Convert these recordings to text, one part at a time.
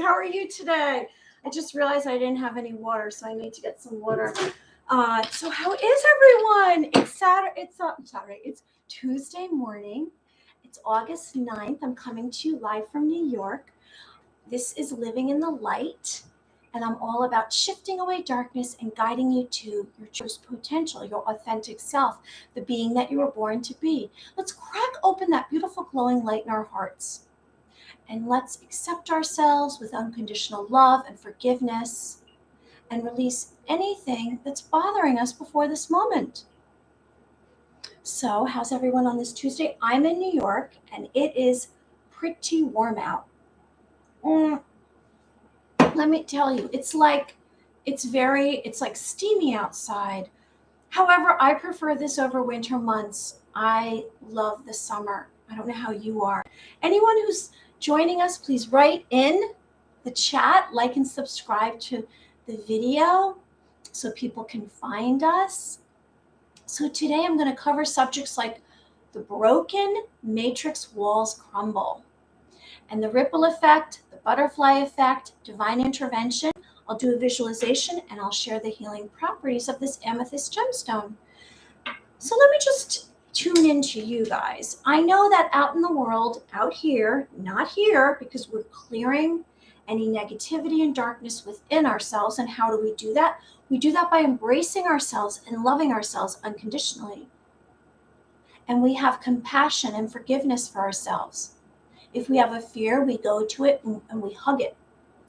How are you today? I just realized I didn't have any water, so I need to get some water. So how is everyone? It's Saturday. It's Tuesday morning. It's August 9th. I'm coming to you live from New York. This is Living in the Light, and I'm all about shifting away darkness and guiding you to your truest potential, your authentic self, the being that you were born to be. Let's crack open that beautiful glowing light in our hearts. And let's accept ourselves with unconditional love and forgiveness and release anything that's bothering us before this moment. So, how's everyone on this Tuesday? I'm in New York and it is pretty warm out. Let me tell you, it's like steamy outside. However, I prefer this over winter months. I love the summer. I don't know how you are. Anyone who's joining us, please write in the chat, like and subscribe to the video so people can find us. So today I'm going to cover subjects like the broken matrix walls crumble and the ripple effect, the butterfly effect, divine intervention. I'll do a visualization and I'll share the healing properties of this amethyst gemstone. So let me just tune into you guys. I know that out in the world, out here, not here, because we're clearing any negativity and darkness within ourselves. And how do we do that? We do that by embracing ourselves and loving ourselves unconditionally. And we have compassion and forgiveness for ourselves. If we have a fear, we go to it and we hug it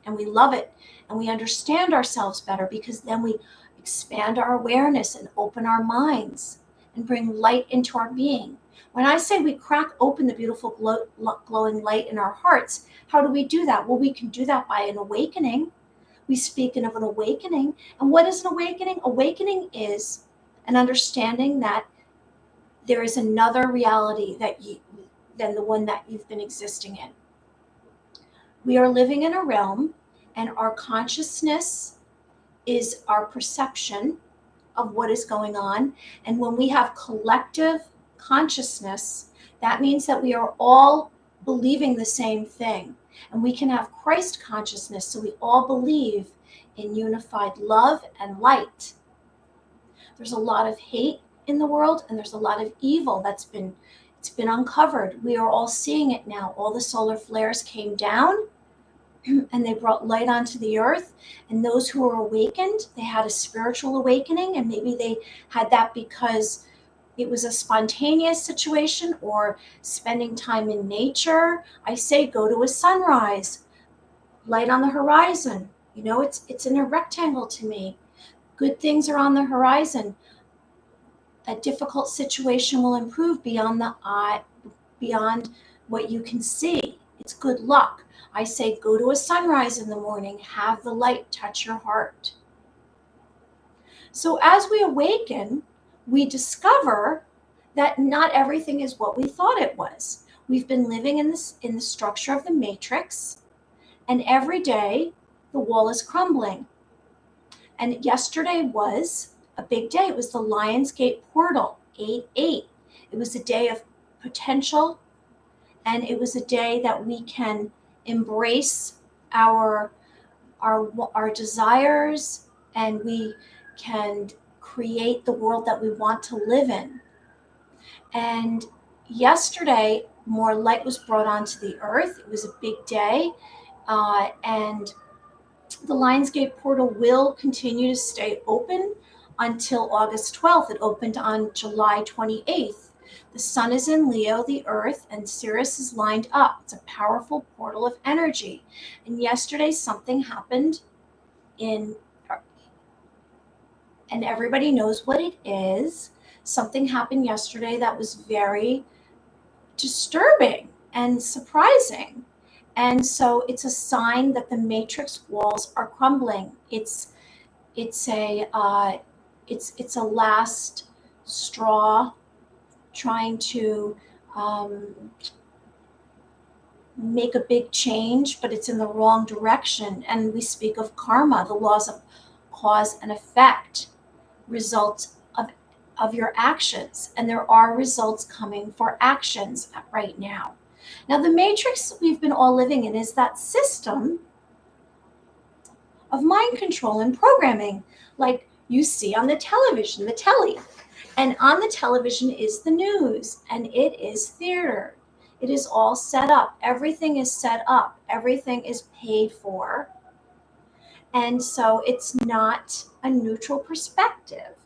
and we love it and we understand ourselves better, because then we expand our awareness and open our minds and bring light into our being. When I say we crack open the beautiful glowing light in our hearts, how do we do that? Well, we can do that by an awakening. We speak of an awakening. And what is an awakening? Awakening is an understanding that there is another reality than the one that you've been existing in. We are living in a realm, and our consciousness is our perception of what is going on. And when we have collective consciousness, that means that we are all believing the same thing. And we can have Christ consciousness, so we all believe in unified love and light. There's a lot of hate in the world, and there's a lot of evil it's been uncovered. We are all seeing it now. All the solar flares came down and they brought light onto the earth. And those who were awakened, they had a spiritual awakening, and maybe they had that because it was a spontaneous situation or spending time in nature. I say go to a sunrise, light on the horizon. You know, it's in a rectangle to me. Good things are on the horizon. A difficult situation will improve beyond the eye, beyond what you can see. It's good luck. I say go to a sunrise in the morning, have the light touch your heart. So as we awaken, we discover that not everything is what we thought it was. We've been living in the structure of the matrix, and every day the wall is crumbling. And yesterday was a big day. It was the Lionsgate portal, 8/8. It was a day of potential, and it was a day that we can embrace our desires, and we can create the world that we want to live in. And yesterday, more light was brought onto the earth. It was a big day, and the Lionsgate portal will continue to stay open until August 12th. It opened on July 28th. The sun is in Leo, the earth, and Sirius is lined up. It's a powerful portal of energy. And yesterday something happened and everybody knows what it is. Something happened yesterday that was very disturbing and surprising. And so it's a sign that the matrix walls are crumbling. It's a last straw trying to make a big change, but it's in the wrong direction. And we speak of karma, the laws of cause and effect, results of your actions. And there are results coming for actions right now. Now, the matrix we've been all living in is that system of mind control and programming, like you see on the television, the telly. And on the television is the news, and it is theater. It is all set up. Everything is set up. Everything is paid for. And so it's not a neutral perspective.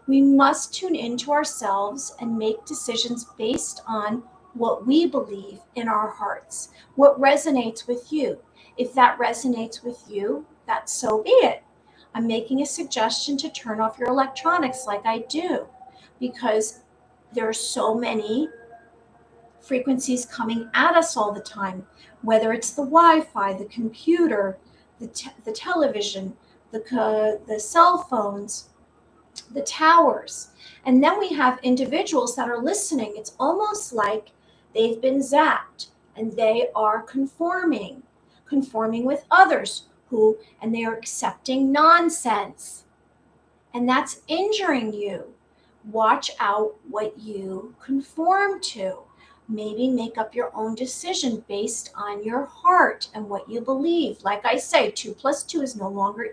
We must tune into ourselves and make decisions based on what we believe in our hearts, what resonates with you. If that resonates with you, that's so be it. I'm making a suggestion to turn off your electronics like I do, because there are so many frequencies coming at us all the time, whether it's the Wi-Fi, the computer, the television, the cell phones, the towers. And then we have individuals that are listening. It's almost like they've been zapped and they are conforming with others and they are accepting nonsense. And that's injuring you. Watch out what you conform to. Maybe make up your own decision based on your heart and what you believe. Like I say, 2 + 2 is no longer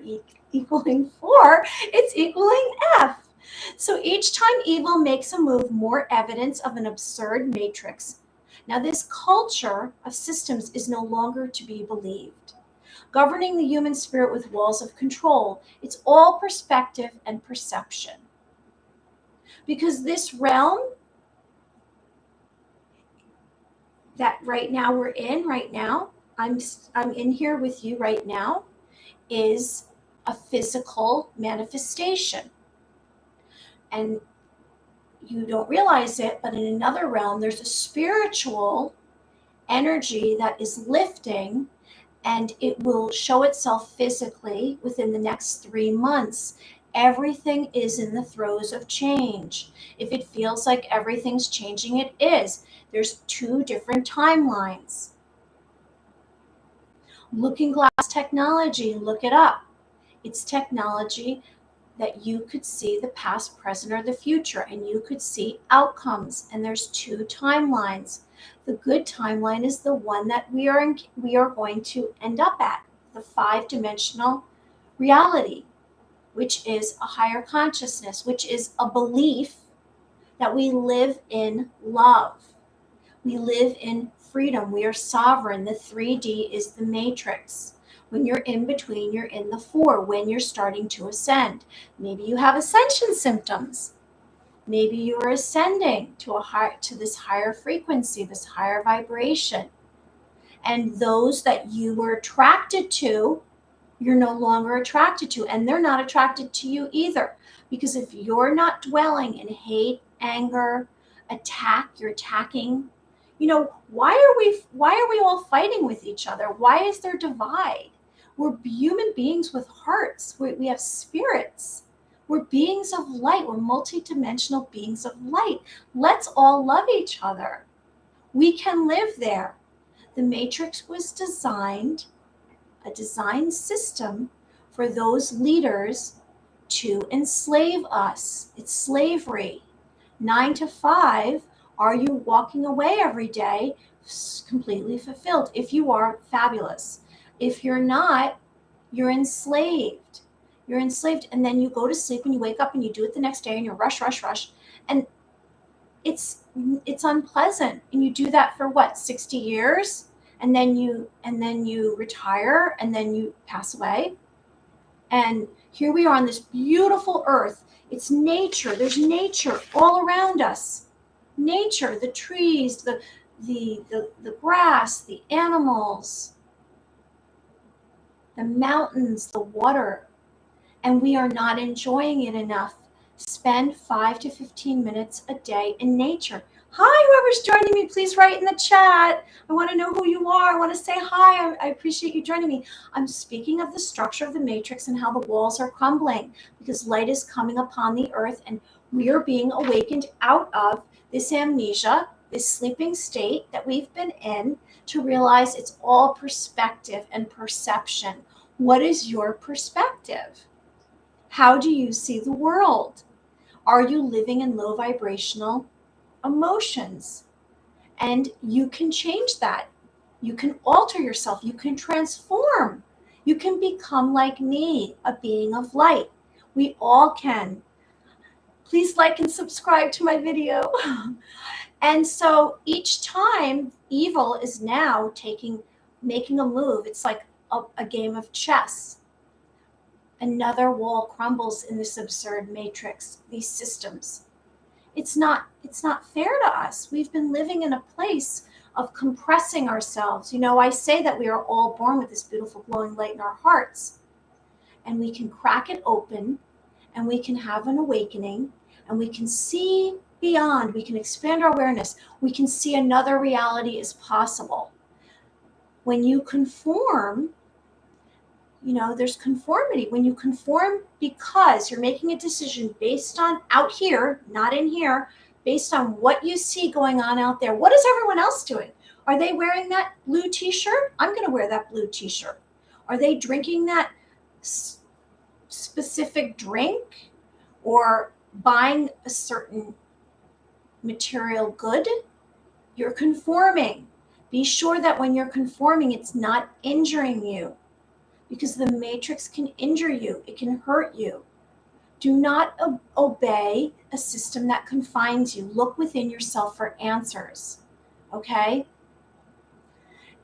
equaling 4, it's equaling F. So each time evil makes a move, more evidence of an absurd matrix. Now this culture of systems is no longer to be believed. Governing the human spirit with walls of control, it's all perspective and perception. Because this realm that right now we're in right now, I'm in here with you right now, is a physical manifestation. And you don't realize it, but in another realm, there's a spiritual energy that is lifting, and it will show itself physically within the next 3 months. Everything is in the throes of change. If it feels like everything's changing, it is. There's 2 different timelines. Looking glass technology, look it up. It's technology that you could see the past, present, or the future, and you could see outcomes. And there's 2 timelines. The good timeline is the one that we are going to end up at, the 5-dimensional reality, which is a higher consciousness, which is a belief that we live in love. We live in freedom. We are sovereign. The 3D is the matrix. When you're in between, you're in the 4. When you're starting to ascend, maybe you have ascension symptoms. Maybe you are ascending to this higher frequency, this higher vibration. And those that you were attracted to, you're no longer attracted to, and they're not attracted to you either. Because if you're not dwelling in hate, anger, you're attacking, why are we all fighting with each other? Why is there divide? We're human beings with hearts. We have spirits. We're beings of light. We're multidimensional beings of light. Let's all love each other. We can live there. The matrix was a design system for those leaders to enslave us. It's slavery. 9 to 5, are you walking away every day completely fulfilled? If you are, fabulous. If you're not, you're enslaved. You're enslaved, and then you go to sleep and you wake up and you do it the next day and you rush. And it's unpleasant. And you do that for what, 60 years? And then you retire, and then you pass away. And here we are on this beautiful earth. It's nature. There's nature all around us. Nature, the trees, the grass, the animals, the mountains, the water. And we are not enjoying it enough. Spend 5 to 15 minutes a day in nature. Hi, whoever's joining me, please write in the chat. I want to know who you are. I want to say hi. I appreciate you joining me. I'm speaking of the structure of the matrix and how the walls are crumbling because light is coming upon the earth, and we are being awakened out of this amnesia, this sleeping state that we've been in, to realize it's all perspective and perception. What is your perspective? How do you see the world? Are you living in low vibrational emotions? And you can change that. You can alter yourself. You can transform. You can become like me, a being of light. We all can. Please like and subscribe to my video. And so each time evil is now making a move. It's like a game of chess. Another wall crumbles in this absurd matrix, these systems. It's not fair to us. We've been living in a place of compressing ourselves. I say that we are all born with this beautiful glowing light in our hearts, and we can crack it open, and we can have an awakening, and we can see beyond. We can expand our awareness. We can see another reality is possible. When you conform, there's conformity. When you conform because you're making a decision based on out here, not in here, based on what you see going on out there. What is everyone else doing? Are they wearing that blue t-shirt? I'm going to wear that blue t-shirt. Are they drinking that specific drink or buying a certain material good? You're conforming. Be sure that when you're conforming, it's not injuring you, because the matrix can injure you. It can hurt you. Do not obey a system that confines you. Look within yourself for answers, okay?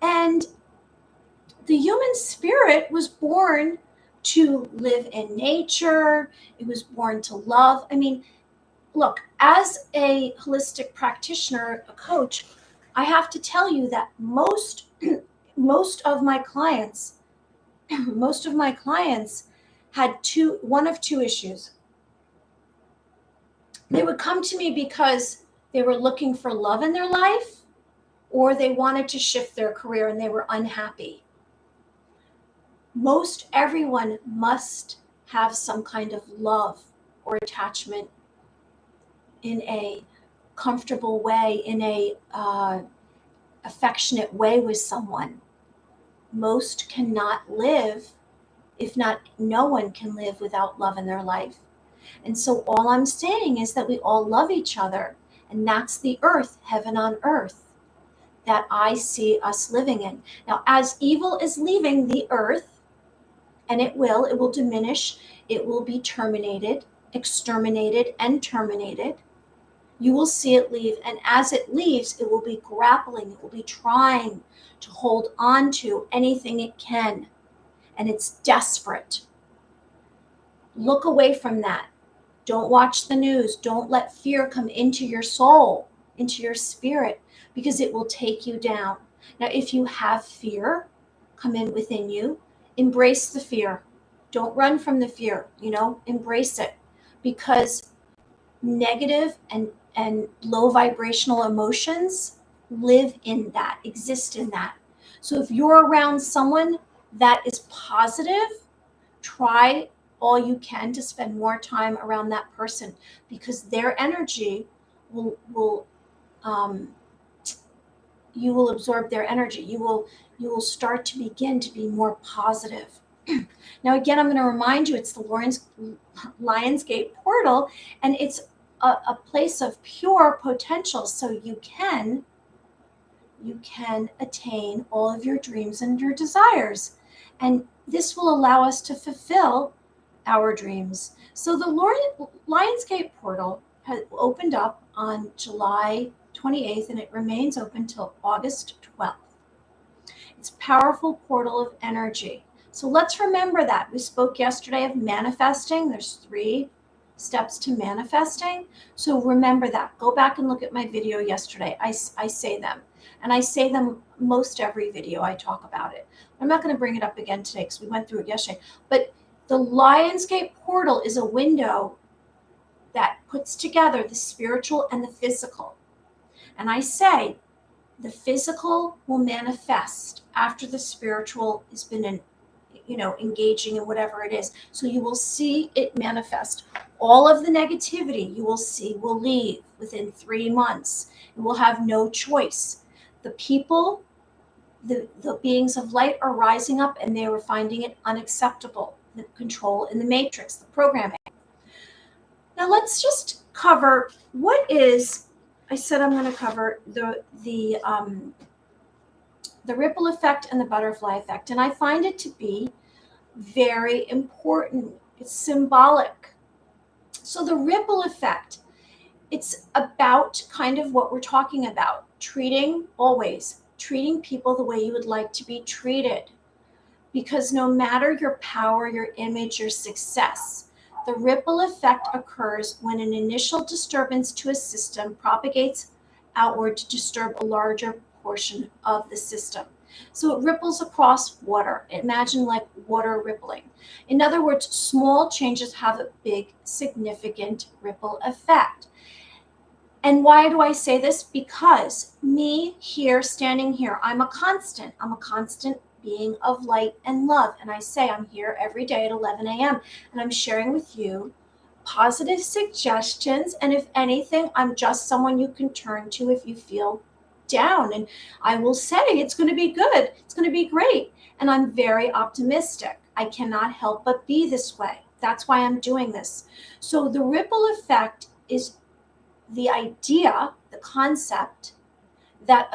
And the human spirit was born to live in nature. It was born to love. I mean, look, as a holistic practitioner, a coach, I have to tell you that most of my clients had one of two issues. They would come to me because they were looking for love in their life, or they wanted to shift their career and they were unhappy. Most everyone must have some kind of love or attachment in a comfortable way, in a affectionate way with someone. Most cannot live, if not, no one can live without love in their life. And so all I'm saying is that we all love each other. And that's the earth, heaven on earth, that I see us living in. Now, as evil is leaving the earth, and it will diminish, it will be terminated, exterminated, and terminated. You will see it leave. And as it leaves, it will be grappling. It will be trying to hold on to anything it can. And it's desperate. Look away from that. Don't watch the news. Don't let fear come into your soul, into your spirit, because it will take you down. Now, if you have fear come in within you, embrace the fear. Don't run from the fear, embrace it, because negative and low vibrational emotions live in that, exist in that. So if you're around someone that is positive, try all you can to spend more time around that person, because their energy will you will absorb their energy. You will start to begin to be more positive. Now, again, I'm going to remind you, it's the Lionsgate portal, and it's a place of pure potential. So you can attain all of your dreams and your desires. And this will allow us to fulfill our dreams. So the Lionsgate portal has opened up on July 28th, and it remains open till August 12th. It's a powerful portal of energy. So let's remember that. We spoke yesterday of manifesting. There's 3 steps to manifesting. So remember that. Go back and look at my video yesterday. I say them. And I say them most every video I talk about it. I'm not going to bring it up again today because we went through it yesterday. But the Lionsgate portal is a window that puts together the spiritual and the physical. And I say the physical will manifest after the spiritual has been engaging in whatever it is. So you will see it manifest. All of the negativity you will see will leave within 3 months. You will have no choice. The people, the beings of light are rising up, and they were finding it unacceptable. The control in the matrix, the programming. Now let's just cover I said I'm going to cover the ripple effect and the butterfly effect. And I find it to be Very important. It's symbolic. So the ripple effect, it's about kind of what we're talking about. Always treating people the way you would like to be treated. Because no matter your power, your image, your success, the ripple effect occurs when an initial disturbance to a system propagates outward to disturb a larger portion of the system. So it ripples across water. Imagine like water rippling. In other words, small changes have a big, significant ripple effect. And why do I say this? Because me here, standing here, I'm a constant. I'm a constant being of light and love. And I say I'm here every day at 11 a.m. and I'm sharing with you positive suggestions. And if anything, I'm just someone you can turn to if you feel down. And I will say it's going to be good. It's going to be great. And I'm very optimistic. I cannot help but be this way. That's why I'm doing this. So the ripple effect is the idea, the concept that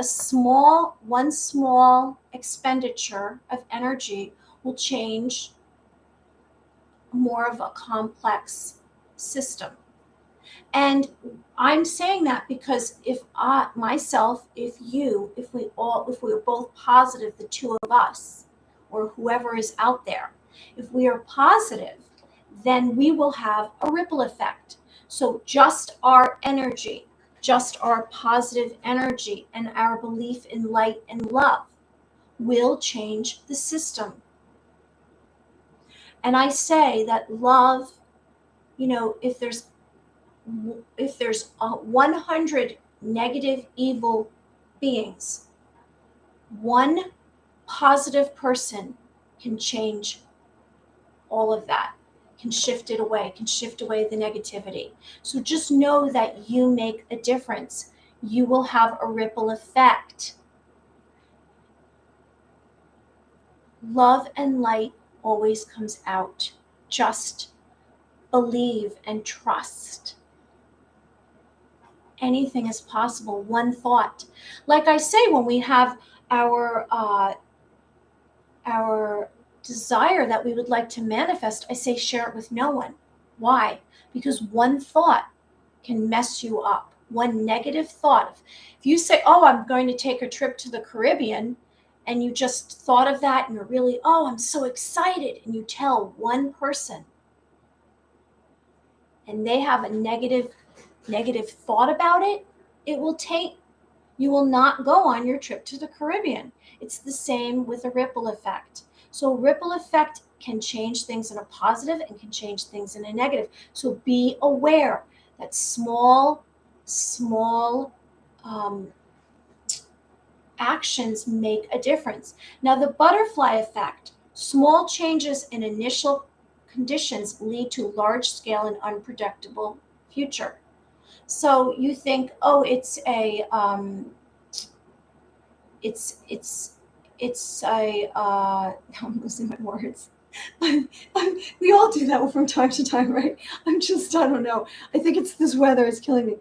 one small expenditure of energy will change more of a complex system. And I'm saying that because if myself, if we were both positive, the two of us, or whoever is out there, if we are positive, then we will have a ripple effect. So just our energy, just our positive energy and our belief in light and love will change the system. And I say that love, if there's 100 negative evil beings, one positive person can change all of that, can shift away the negativity. So just know that you make a difference. You will have a ripple effect. Love and light always comes out. Just believe and trust. Anything is possible. One thought. Like I say, when we have our desire that we would like to manifest, I say share it with no one. Why? Because one thought can mess you up. One negative thought. If you say, oh, I'm going to take a trip to the Caribbean, and you just thought of that and you're really, oh, I'm so excited, and you tell one person and they have a negative thought about it, you will not go on your trip to the Caribbean. It's the same with a ripple effect. So ripple effect can change things in a positive and can change things in a negative. So be aware that small actions make a difference. Now the butterfly effect, small changes in initial conditions lead to large scale and unpredictable future. So you think, oh, it's a I'm losing my words. We all do that from time to time, right? I don't know. I think it's this weather is killing me.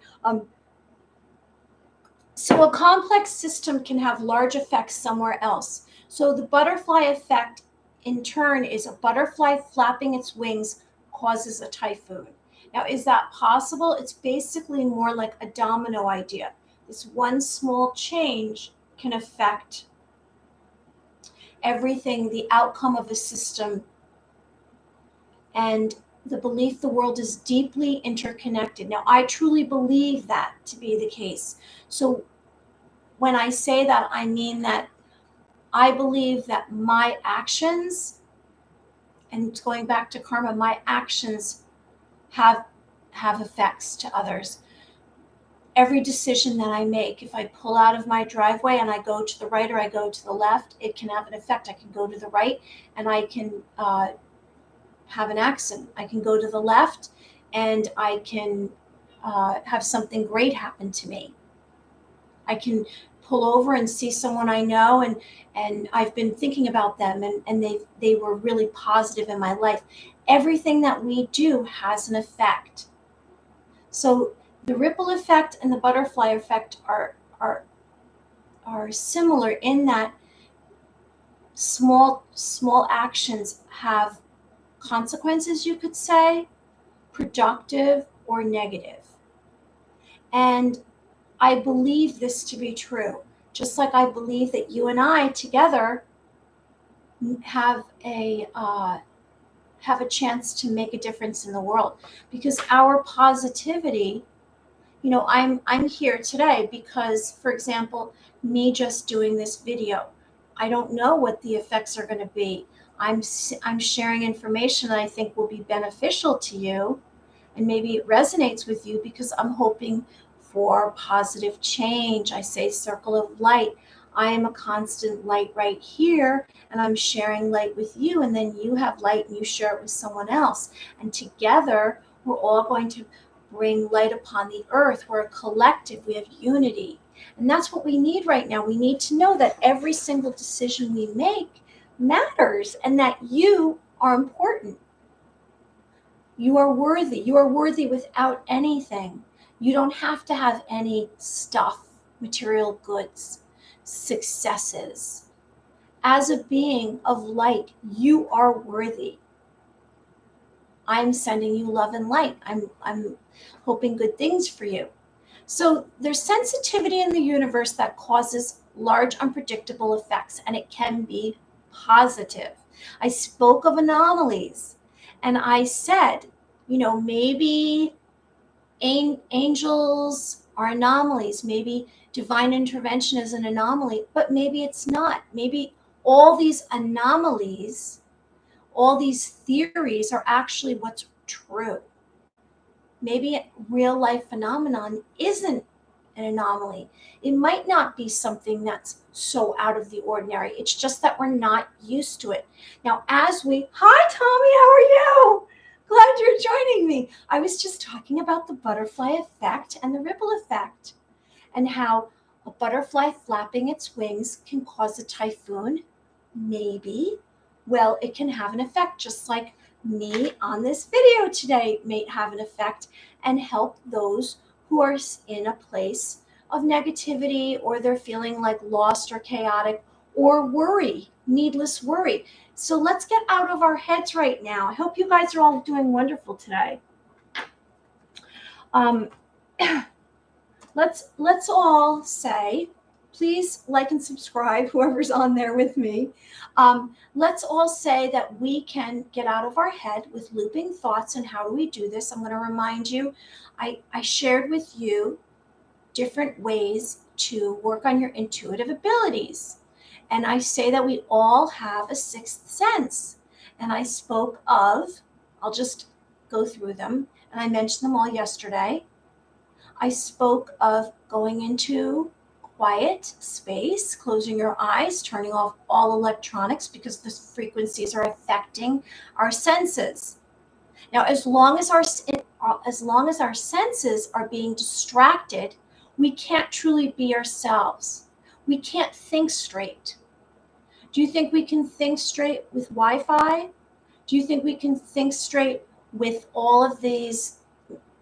So a complex system can have large effects somewhere else. So the butterfly effect, in turn, is a butterfly flapping its wings causes a typhoon. Now, is that possible? It's basically more like a domino idea. This one small change can affect everything, the outcome of a system, and the belief the world is deeply interconnected. Now, I truly believe that to be the case. So when I say that, I mean that I believe that my actions, and going back to karma, my actions have effects to others. Every decision that I make, if I pull out of my driveway and I go to the right or I go to the left, it can have an effect. I can go to the right and I can have an accident. I can go to the left and I can have something great happen to me. I can pull over and see someone I know and I've been thinking about them and they were really positive in my life. Everything that we do has an effect. So the ripple effect and the butterfly effect are similar in that Small actions have consequences, you could say, productive or negative. And I believe this to be true, just like I believe that you and I together have a chance to make a difference in the world, because our positivity, I'm here today because, for example, me just doing this video, I don't know what the effects are going to be. I'm sharing information that I think will be beneficial to you, and maybe it resonates with you, because I'm hoping for positive change. I say circle of light. I am a constant light right here, and I'm sharing light with you, and then you have light and you share it with someone else. And together, we're all going to bring light upon the earth. We're a collective. We have unity. And that's what we need right now. We need to know that every single decision we make matters, and that you are important. You are worthy. You are worthy without anything. You don't have to have any stuff, material goods, successes. As a being of light, you are worthy. I'm sending you love and light. I'm hoping good things for you. So there's sensitivity in the universe that causes large unpredictable effects, and it can be positive. I spoke of anomalies, and I said, maybe angels are anomalies, maybe divine intervention is an anomaly, but maybe it's not. Maybe all these anomalies, all these theories are actually what's true. Maybe a real life phenomenon isn't an anomaly. It might not be something that's so out of the ordinary. It's just that we're not used to it. Now, hi Tommy, how are you? Glad you're joining me. I was just talking about the butterfly effect and the ripple effect, and how a butterfly flapping its wings can cause a typhoon. Maybe. Well, it can have an effect, just like me on this video today may have an effect and help those who are in a place of negativity, or they're feeling like lost or chaotic, or worry, needless worry. So let's get out of our heads right now. I hope you guys are all doing wonderful today. Let's all say, please like and subscribe, whoever's on there with me. Let's all say that we can get out of our head with looping thoughts. And how do we do this? I'm going to remind you, I shared with you different ways to work on your intuitive abilities. And I say that we all have a sixth sense. And I spoke of, I'll just go through them, and I mentioned them all yesterday. I spoke of going into quiet space, closing your eyes, turning off all electronics, because the frequencies are affecting our senses. Now, as long as our senses are being distracted, we can't truly be ourselves. We can't think straight. Do you think we can think straight with Wi-Fi? Do you think we can think straight with all of these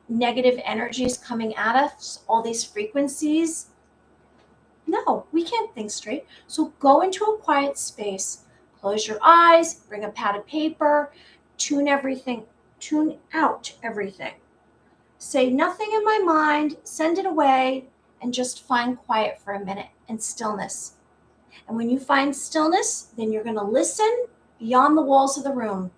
negative energies coming at us, all these frequencies? No, we can't think straight. So go into a quiet space, close your eyes, bring a pad of paper, tune out everything. Say nothing in my mind, send it away, and just find quiet for a minute and stillness. And when you find stillness, then you're going to listen beyond the walls of the room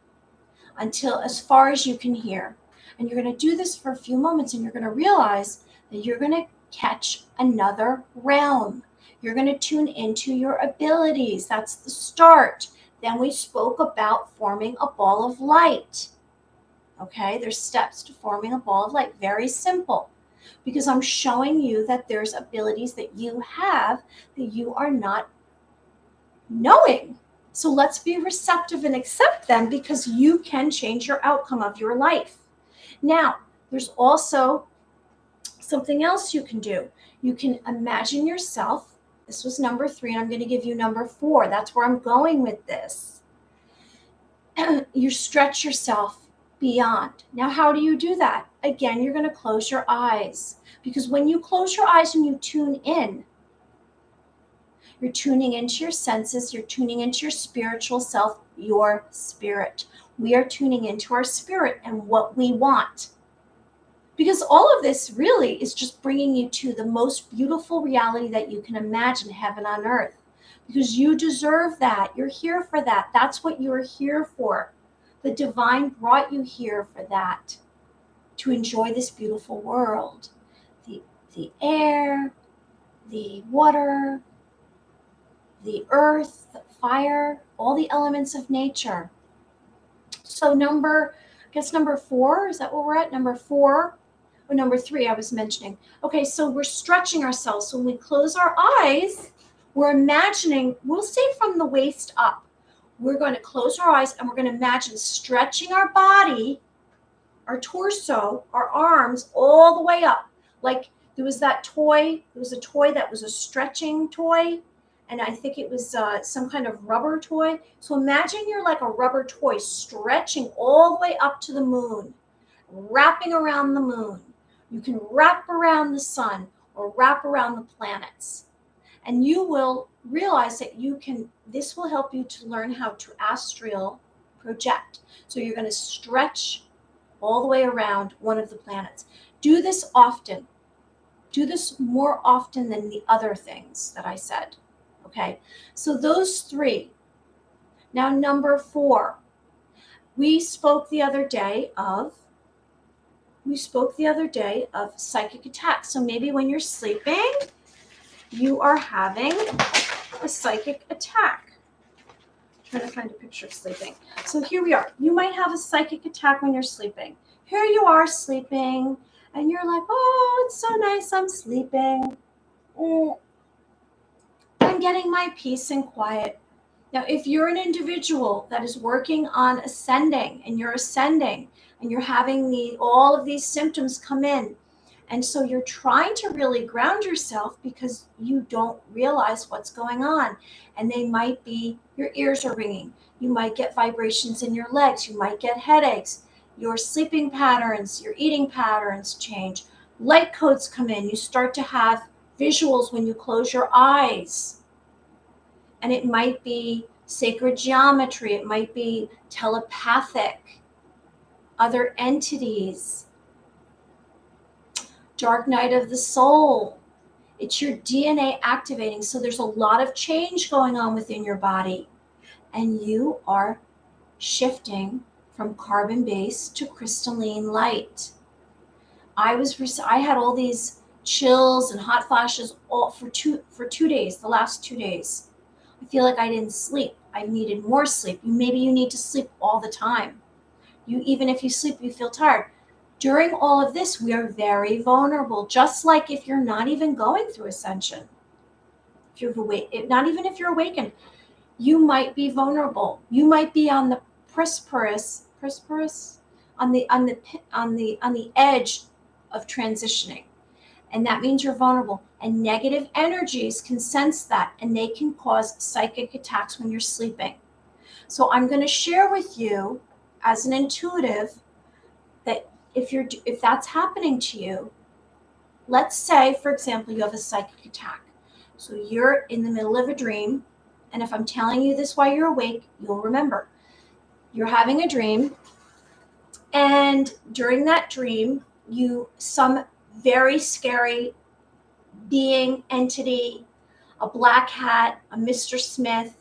until as far as you can hear. And you're going to do this for a few moments, and you're going to realize that you're going to catch another realm. You're going to tune into your abilities. That's the start. Then we spoke about forming a ball of light. Okay, there's steps to forming a ball of light. Very simple, because I'm showing you that there's abilities that you have that you are not knowing. So let's be receptive and accept them, because you can change your outcome of your life. Now, there's also something else you can do. You can imagine yourself. This was number 3, and I'm going to give you number 4. That's where I'm going with this. You stretch yourself beyond. Now, how do you do that? Again, you're going to close your eyes, because when you close your eyes and you tune in, You're tuning into your senses. You're tuning into your spiritual self, your spirit. We are tuning into our spirit and what we want. Because all of this really is just bringing you to the most beautiful reality that you can imagine, heaven on earth. Because you deserve that. You're here for that. That's what you're here for. The divine brought you here for that, to enjoy this beautiful world. The air, the water, the earth, the fire, all the elements of nature. So number 4, is that what we're at? Number 4, or number 3 I was mentioning. Okay, so we're stretching ourselves. So when we close our eyes, we're imagining, we'll say from the waist up, we're going to close our eyes and we're going to imagine stretching our body, our torso, our arms all the way up. Like there was a toy that was a stretching toy, and I think it was some kind of rubber toy. So imagine you're like a rubber toy stretching all the way up to the moon, wrapping around the moon. You can wrap around the sun or wrap around the planets. And you will realize that this will help you to learn how to astral project. So you're going to stretch all the way around one of the planets. Do this often. Do this more often than the other things that I said. Okay, so those 3. Now, number 4, we spoke the other day of psychic attacks. So maybe when you're sleeping, you are having a psychic attack. I'm trying to find a picture of sleeping. So here we are. You might have a psychic attack when you're sleeping. Here you are sleeping, and you're like, oh, it's so nice, I'm sleeping. I'm getting my peace and quiet. Now, if you're an individual that is working on ascending, and you're having all of these symptoms come in, and so you're trying to really ground yourself because you don't realize what's going on. And they might be, your ears are ringing. You might get vibrations in your legs. You might get headaches. Your sleeping patterns, your eating patterns change. Light codes come in. You start to have visuals when you close your eyes. And it might be sacred geometry. It might be telepathic, other entities. Dark night of the soul. It's your DNA activating. So there's a lot of change going on within your body. And you are shifting from carbon-based to crystalline light. I had all these chills and hot flashes all for 2 days, the last 2 days. I feel like I didn't sleep. I needed more sleep. Maybe you need to sleep all the time. Even if you sleep, you feel tired. During all of this, we are very vulnerable, just like if you're not even going through ascension. Not even if you're awakened, you might be vulnerable. You might be on the precipice, on the edge of transitioning. And that means you're vulnerable. And negative energies can sense that, and they can cause psychic attacks when you're sleeping. So I'm going to share with you, as an intuitive, that if that's happening to you, let's say, for example, you have a psychic attack. So you're in the middle of a dream, and if I'm telling you this while you're awake, you'll remember. You're having a dream, and during that dream, some very scary being, entity, a black hat, a Mr. Smith,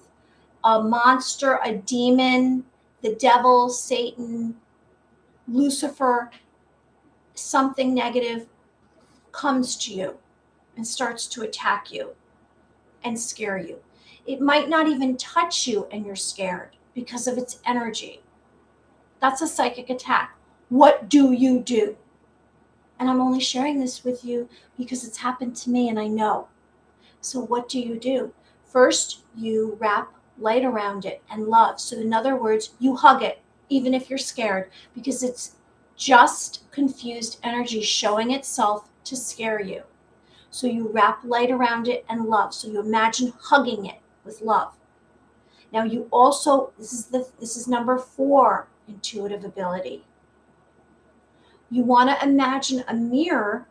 a monster, a demon, the devil, Satan, Lucifer, something negative comes to you and starts to attack you and scare you. It might not even touch you and you're scared because of its energy. That's a psychic attack. What do you do? And I'm only sharing this with you because it's happened to me and I know. So what do you do? First, you wrap light around it and love. So in other words, you hug it, even if you're scared, because it's just confused energy showing itself to scare you. So you wrap light around it and love. So you imagine hugging it with love. Now you also, this is number 4 intuitive ability. You want to imagine a mirror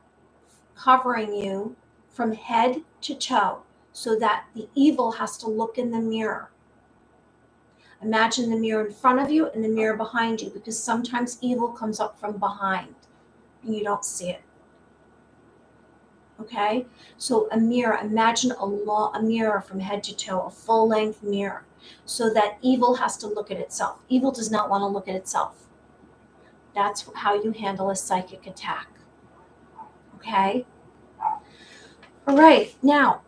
covering you from head to toe. so that the evil has to look in the mirror. Imagine the mirror in front of you and the mirror behind you, because sometimes evil comes up from behind and you don't see it. Okay? So a mirror, imagine a mirror from head to toe, a full-length mirror, so that evil has to look at itself. Evil does not want to look at itself. That's how you handle a psychic attack. Okay? All right. Now,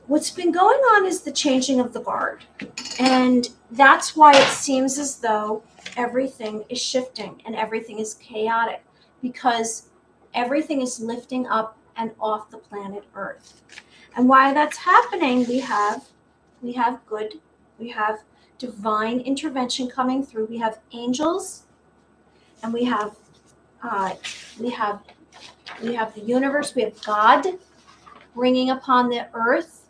what's been going on is the changing of the guard. And that's why it seems as though everything is shifting and everything is chaotic, because everything is lifting up and off the planet Earth. And why that's happening, we have divine intervention coming through. We have angels, and we have the universe. We have God bringing upon the earth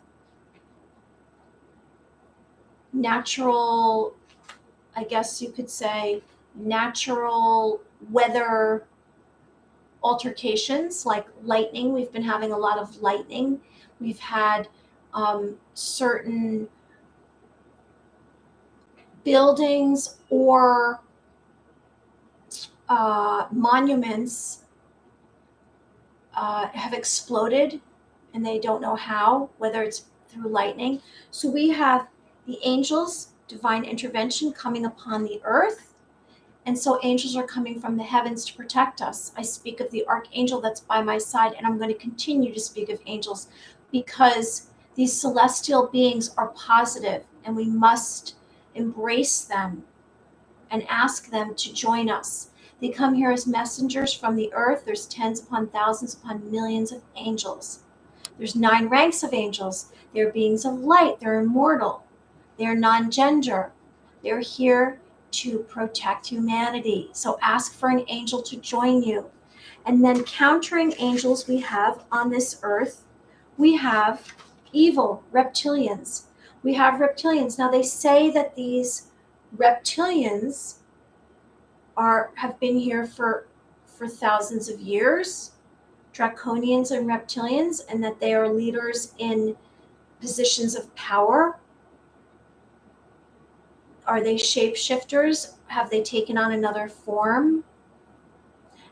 natural, I guess you could say, natural weather altercations like lightning. We've been having a lot of lightning. We've had certain buildings or monuments have exploded, and they don't know how, whether it's through lightning. So we have the angels, divine intervention coming upon the earth. And so angels are coming from the heavens to protect us. I speak of the archangel that's by my side, and I'm going to continue to speak of angels, because these celestial beings are positive, and we must embrace them and ask them to join us. They come here as messengers from the earth. There's tens upon thousands upon millions of angels. There's 9 ranks of angels. They're beings of light. They're immortal. They're non-gender. They're here to protect humanity. So ask for an angel to join you. And then countering angels we have on this earth, we have evil reptilians. We have reptilians. Now they say that these reptilians have been here for thousands of years, draconians and reptilians, and that they are leaders in positions of power. Are they shapeshifters? Have they taken on another form?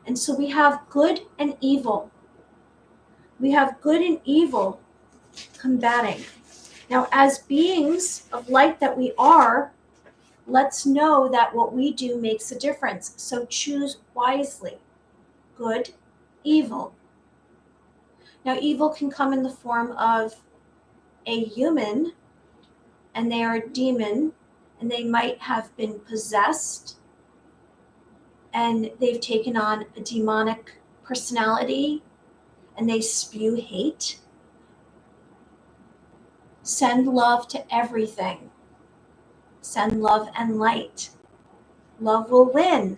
And so we have good and evil. We have good and evil combating. Now, as beings of light that we are, let's know that what we do makes a difference. So choose wisely. Good, evil. Now, evil can come in the form of a human, and they are a demon, and they might have been possessed, and they've taken on a demonic personality, and they spew hate. Send love to everything. Send love and light. Love will win.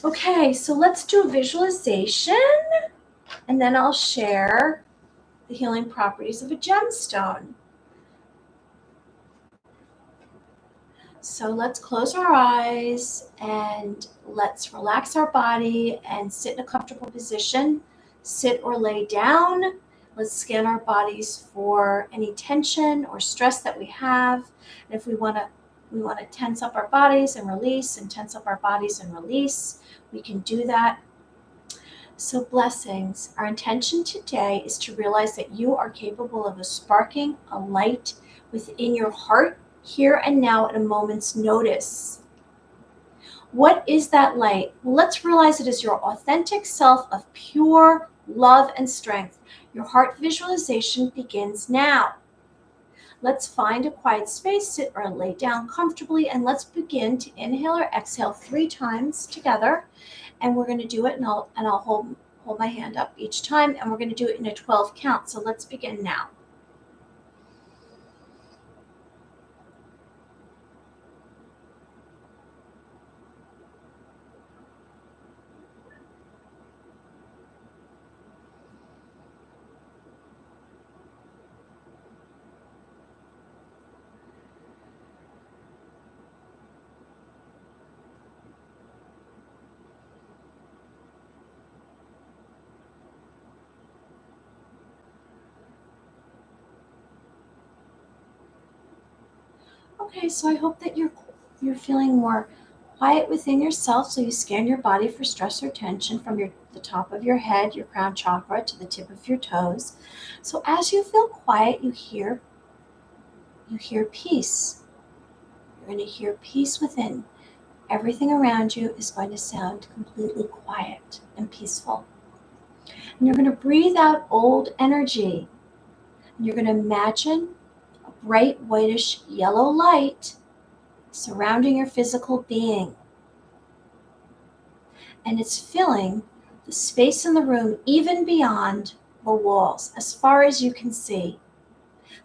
Okay, so let's do a visualization, and then I'll share the healing properties of a gemstone. So let's close our eyes and let's relax our body and sit in a comfortable position. Sit or lay down. Let's scan our bodies for any tension or stress that we have. And if we want to tense up our bodies and release, and tense up our bodies and release, we can do that. So blessings. Our intention today is to realize that you are capable of sparking a light within your heart here and now at a moment's notice. What is that light? Well, let's realize it is your authentic self of pure love and strength. Your heart visualization begins now. Let's find a quiet space, sit or lay down comfortably, and let's begin to inhale or exhale 3 times together. And we're going to do it, and I'll hold my hand up each time, and we're going to do it in a 12 count. So let's begin now. Okay, so I hope that you're feeling more quiet within yourself. So you scan your body for stress or tension from the top of your head, your crown chakra, to the tip of your toes. So as you feel quiet, you hear peace. You're going to hear peace within. Everything around you is going to sound completely quiet and peaceful. And you're going to breathe out old energy. And you're going to imagine a bright whitish yellow light surrounding your physical being. And it's filling the space in the room, even beyond the walls, as far as you can see.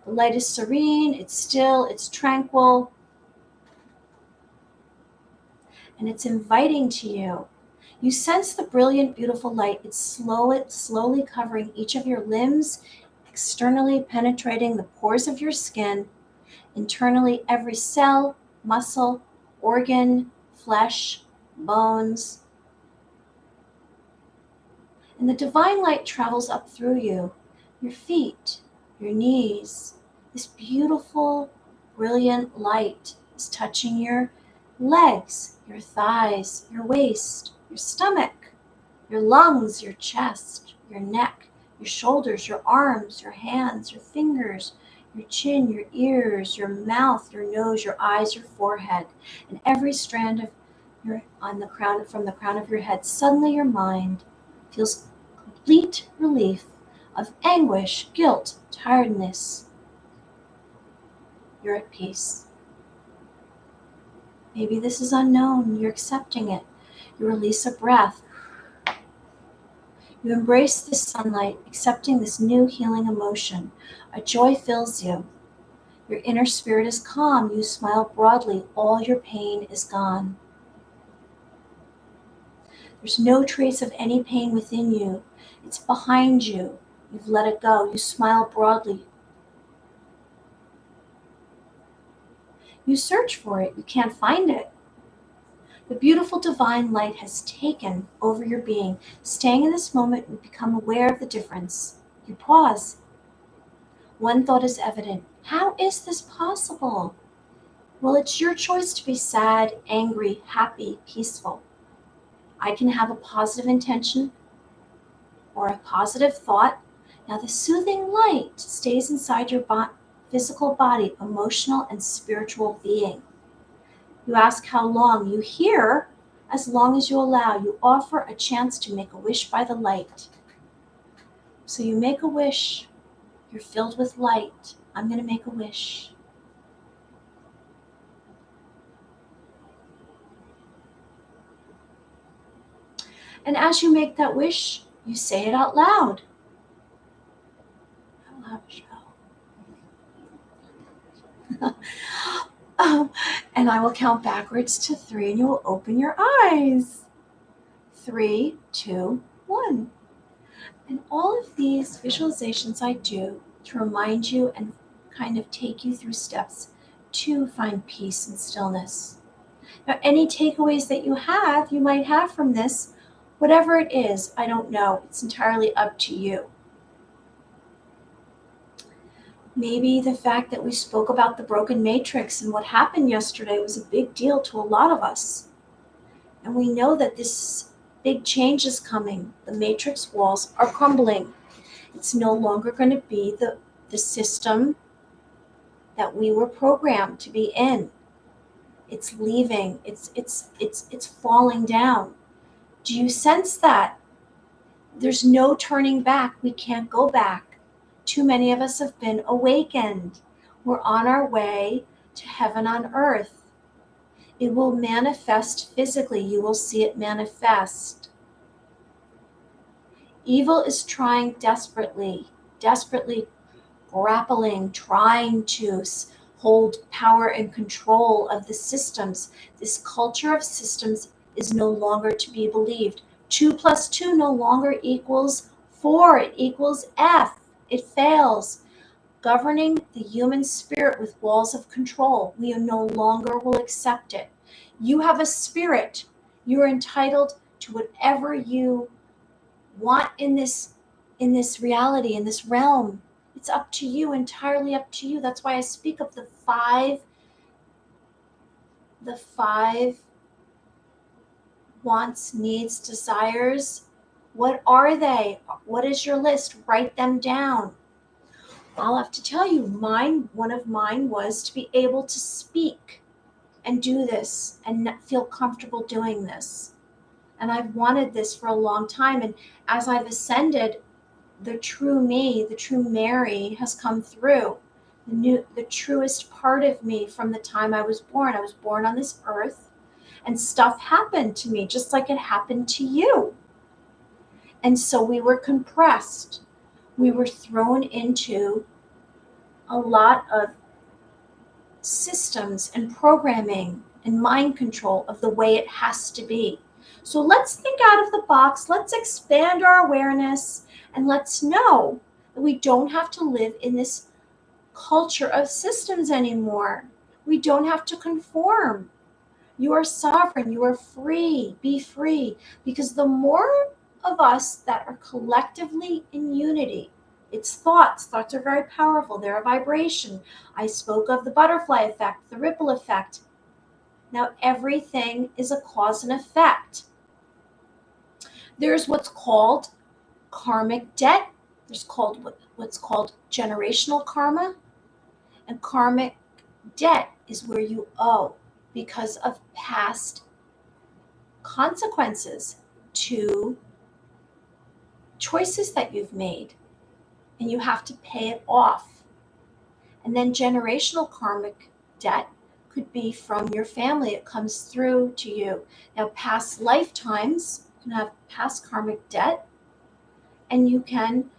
The light is serene, it's still, it's tranquil, and it's inviting to you. You sense the brilliant, beautiful light. It's slowly covering each of your limbs, externally penetrating the pores of your skin, internally every cell, muscle, organ, flesh, bones. And the divine light travels up through you, your feet, your knees. This beautiful, brilliant light is touching your legs, your thighs, your waist, your stomach, your lungs, your chest, your neck, your shoulders, your arms, your hands, your fingers, your chin, your ears, your mouth, your nose, your eyes, your forehead, and every strand of from the crown of your head. Suddenly your mind feels complete relief of anguish, guilt, tiredness. You're at peace. Maybe this is unknown. You're accepting it. You release a breath. You embrace this sunlight, accepting this new healing emotion. A joy fills you. Your inner spirit is calm. You smile broadly. All your pain is gone. There's no trace of any pain within you. It's behind you. You've let it go. You smile broadly. You search for it. You can't find it. The beautiful divine light has taken over your being. Staying in this moment, you become aware of the difference. You pause. One thought is evident. How is this possible? Well, it's your choice to be sad, angry, happy, peaceful. I can have a positive intention or a positive thought. Now, the soothing light stays inside your physical body, emotional, and spiritual being. You ask how long. You hear as long as you allow. You offer a chance to make a wish by the light. So you make a wish. You're filled with light. I'm going to make a wish. And as you make that wish, you say it out loud. Out loud, Michelle. And I will count backwards to 3 and you will open your eyes. 3, 2, 1. And all of these visualizations I do to remind you and kind of take you through steps to find peace and stillness. Now, any takeaways that you might have from this, whatever it is, I don't know. It's entirely up to you. Maybe the fact that we spoke about the broken matrix and what happened yesterday was a big deal to a lot of us. And we know that this big change is coming. The matrix walls are crumbling. It's no longer going to be the system that we were programmed to be in. It's leaving. It's falling down. Do you sense that? There's no turning back. We can't go back. Too many of us have been awakened. We're on our way to heaven on earth. It will manifest physically. You will see it manifest. Evil is trying desperately grappling, trying to hold power and control of the systems. This culture of systems is no longer to be believed. 2 plus 2 no longer equals 4. It equals F. It fails. Governing the human spirit with walls of control. We no longer will accept it. You have a spirit. You're entitled to whatever you want in this reality, in this realm. It's up to you, entirely up to you. That's why I speak of the 5 the 5 wants, needs, desires. What are they? What is your list? Write them down. I'll have to tell you, one of mine was to be able to speak and do this and feel comfortable doing this. And I've wanted this for a long time. And as I've ascended, the true me, the true Mary has come through. The truest part of me from the time I was born. I was born on this earth and stuff happened to me just like it happened to you. And so we were compressed. We were thrown into a lot of systems and programming and mind control of the way it has to be. So let's think out of the box. Let's expand our awareness and let's know that we don't have to live in this culture of systems anymore. We don't have to conform. You are sovereign. You are free. Be free. Because the more of us that are collectively in unity, it's thoughts. Thoughts are very powerful. They're a vibration. I spoke of the butterfly effect, the ripple effect. Now, everything is a cause and effect. There's what's called karmic debt. There's what's called generational karma. And karmic debt is where you owe because of past consequences to choices that you've made. And you have to pay it off. And then generational karmic debt could be from your family. It comes through to you. Now, past lifetimes, you can have past karmic debt, and you can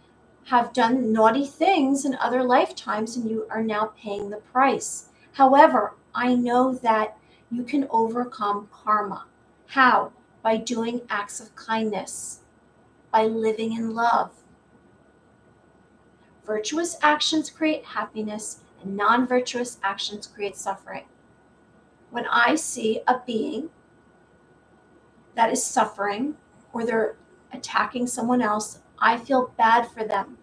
have done naughty things in other lifetimes, and you are now paying the price. However, I know that you can overcome karma. How? By doing acts of kindness, by living in love. Virtuous actions create happiness, and non-virtuous actions create suffering. When I see a being that is suffering or they're attacking someone else, I feel bad for them.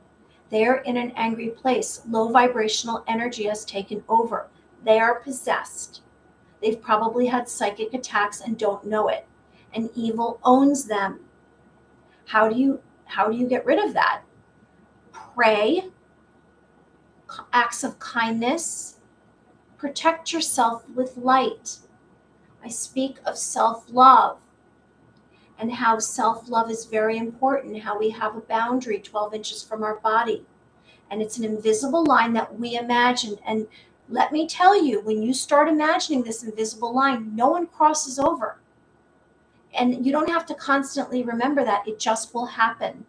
They're in an angry place. Low vibrational energy has taken over. They are possessed. They've probably had psychic attacks and don't know it. And evil owns them. How do you get rid of that? Pray, acts of kindness, protect yourself with light. I speak of self-love and how self-love is very important, how we have a boundary 12 inches from our body. And it's an invisible line that we imagine. And let me tell you, when you start imagining this invisible line, no one crosses over. And you don't have to constantly remember that. It just will happen.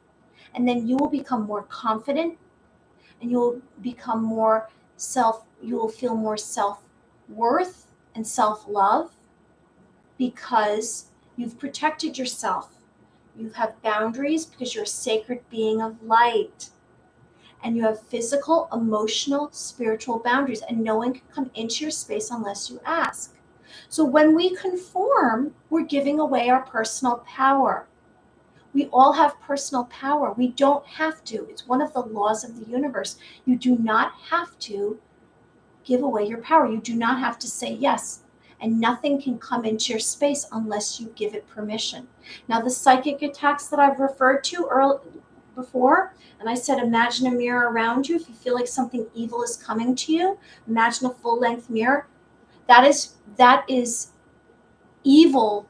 And then you will become more confident and you will become you will feel more self-worth and self-love because you've protected yourself. You have boundaries because you're a sacred being of light. And you have physical, emotional, spiritual boundaries. And no one can come into your space unless you ask. So when we conform, we're giving away our personal power. We all have personal power. We don't have to. It's one of the laws of the universe. You do not have to give away your power. You do not have to say yes. And nothing can come into your space unless you give it permission. Now, the psychic attacks that I've referred to before, and I said, imagine a mirror around you. If you feel like something evil is coming to you, imagine a full-length mirror. That is evil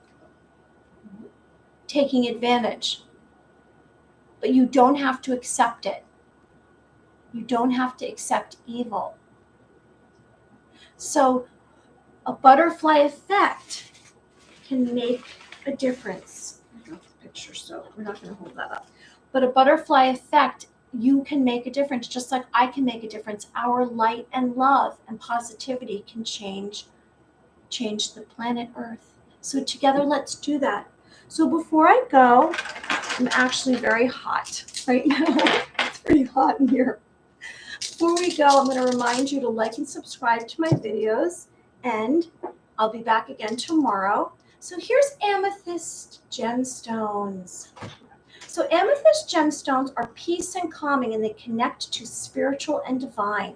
taking advantage. But you don't have to accept it. You don't have to accept evil. So a butterfly effect can make a difference. I got the picture, so we're not going to hold that up. But a butterfly effect, you can make a difference, just like I can make a difference. Our light and love and positivity can change the planet Earth. So together, let's do that. So before I go, I'm actually very hot right now. It's pretty hot in here. Before we go, I'm going to remind you to like and subscribe to my videos, and I'll be back again tomorrow. So here's amethyst gemstones. So amethyst gemstones are peace and calming, and they connect to spiritual and divine.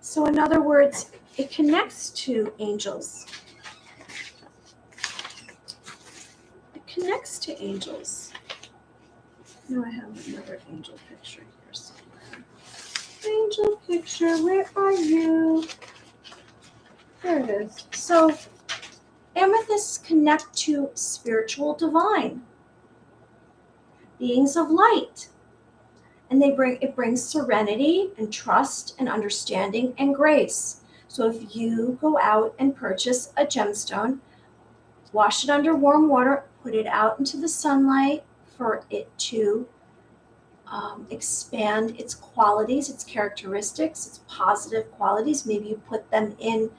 So in other words, it connects to angels. It connects to angels. Now I have another angel picture here somewhere. Angel picture, where are you? There it is. So amethysts connect to spiritual divine, beings of light. And it brings serenity and trust and understanding and grace. So if you go out and purchase a gemstone, wash it under warm water, put it out into the sunlight for it to expand its qualities, its characteristics, its positive qualities. Maybe you put them in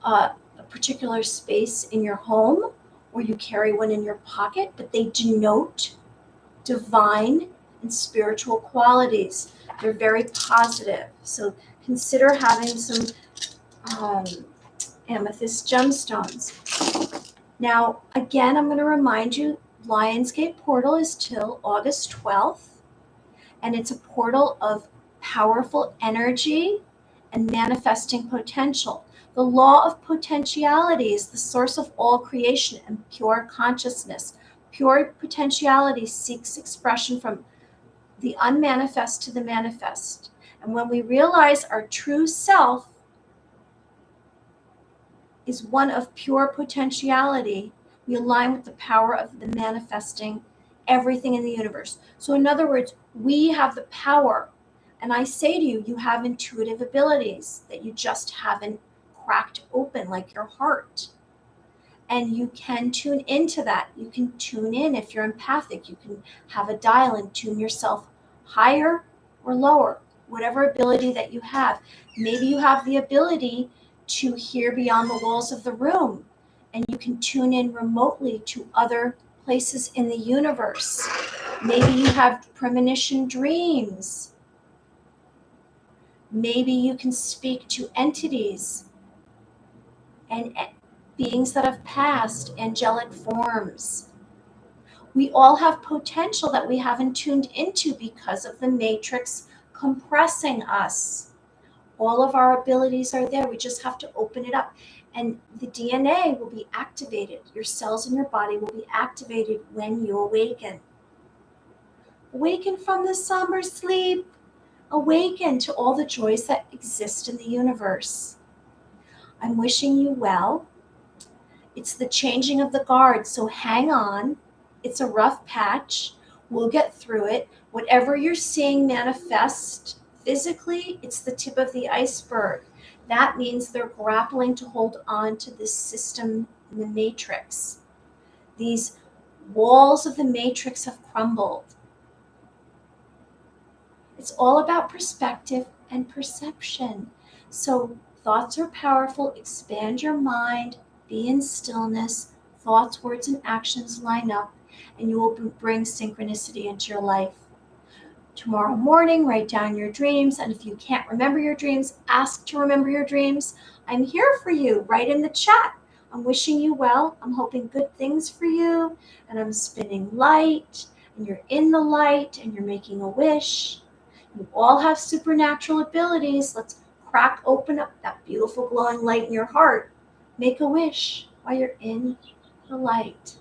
a particular space in your home, or you carry one in your pocket, but they denote divine and spiritual qualities. They're very positive. So consider having some amethyst gemstones. Now, again, I'm going to remind you, Lionsgate Portal is till August 12th, and it's a portal of powerful energy and manifesting potential. The law of potentiality is the source of all creation and pure consciousness. Pure potentiality seeks expression from the unmanifest to the manifest. And when we realize our true self is one of pure potentiality, we align with the power of the manifesting everything in the universe. So in other words, we have the power. And I say to you, you have intuitive abilities that you just haven't cracked open, like your heart. And you can tune into that. You can tune in if you're empathic. You can have a dial and tune yourself higher or lower, whatever ability that you have. Maybe you have the ability to hear beyond the walls of the room, and you can tune in remotely to other places in the universe. Maybe you have premonition dreams. Maybe you can speak to entities and beings that have passed, angelic forms. We all have potential that we haven't tuned into because of the matrix compressing us. All of our abilities are there. We just have to open it up. And the DNA will be activated. Your cells in your body will be activated when you awaken. Awaken from the somber sleep. Awaken to all the joys that exist in the universe. I'm wishing you well. It's the changing of the guard, so hang on. It's a rough patch. We'll get through it. Whatever you're seeing manifest physically, it's the tip of the iceberg. That means they're grappling to hold on to this system in the matrix. These walls of the matrix have crumbled. It's all about perspective and perception. So thoughts are powerful. Expand your mind. Be in stillness. Thoughts, words, and actions line up, and you will bring synchronicity into your life. Tomorrow morning, write down your dreams, and if you can't remember your dreams, ask to remember your dreams. I'm here for you. Write in the chat. I'm wishing you well. I'm hoping good things for you, and I'm spinning light, and you're in the light, and you're making a wish. You all have supernatural abilities. Let's crack open up that beautiful glowing light in your heart. Make a wish while you're in the light.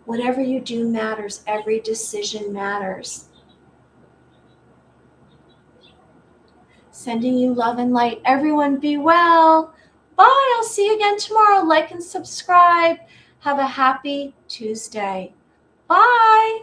Whatever you do matters. Every decision matters. Sending you love and light. Everyone be well. Bye. I'll see you again tomorrow. Like and subscribe. Have a happy Tuesday. Bye.